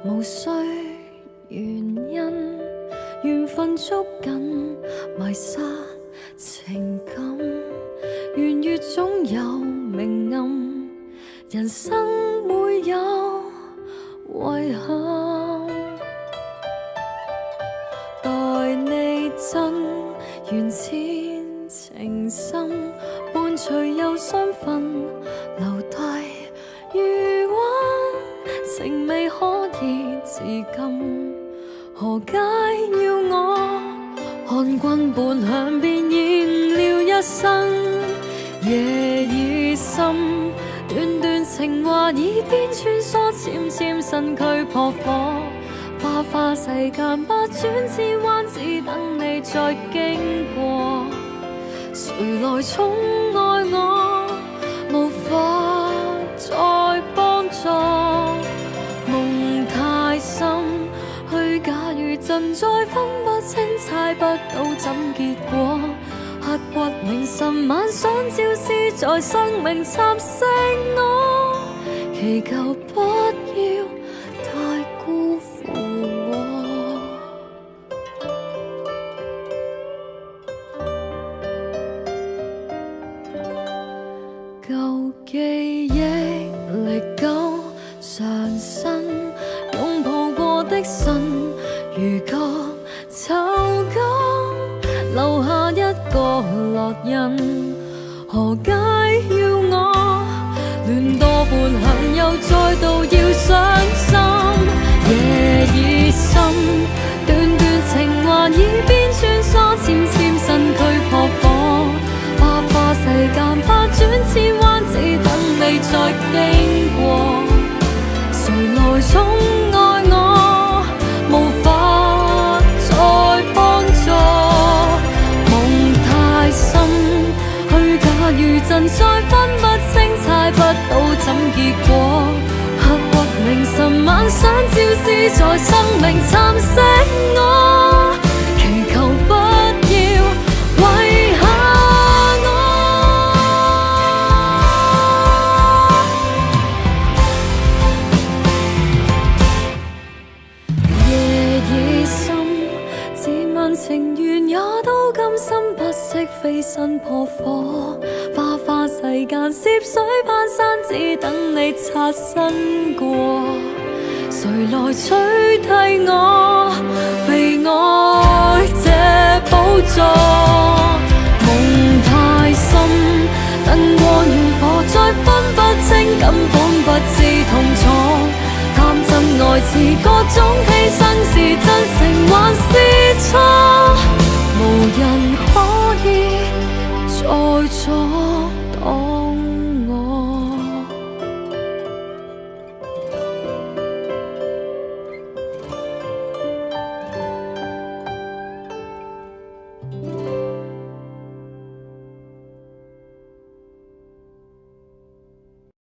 無需原因，緣分捉緊迷殺情感，圓月總有明暗，人生會有遺憾。待你真緣淺情深，伴隨有雙份留低餘溫，情未可以自禁，何解要我看君半向便燃了一生？夜已深，段段情話耳邊穿梭，纖纖身軀撲火，花花世間百轉千彎，只等你再經過。誰來寵愛我，無法再幫助，夢太深，虛假與真再分不清，猜不到怎結果。刻骨銘心晚想朝思，在生命蠶食我，祈求不要太辜負我。舊記憶歷久常新，擁抱過的信如覺臭乾，留下一個烙印，何解要我亂多半響，又再度要傷心？夜已深，段段情話耳邊穿梭，纖纖身軀撲火，花花世間百轉千彎，只等你再經過。誰來寵愛我，無法再幫助，夢太深，虛假與真再分不清，猜不到怎結果。刻骨銘心晚想朝思，在生命蠶食我，祈求不要遺下我。夜已深，自問情緣也都甘心，不惜飛身破火，花花世間涉水攀山，只等你擦身過。誰來取替我被愛這寶座？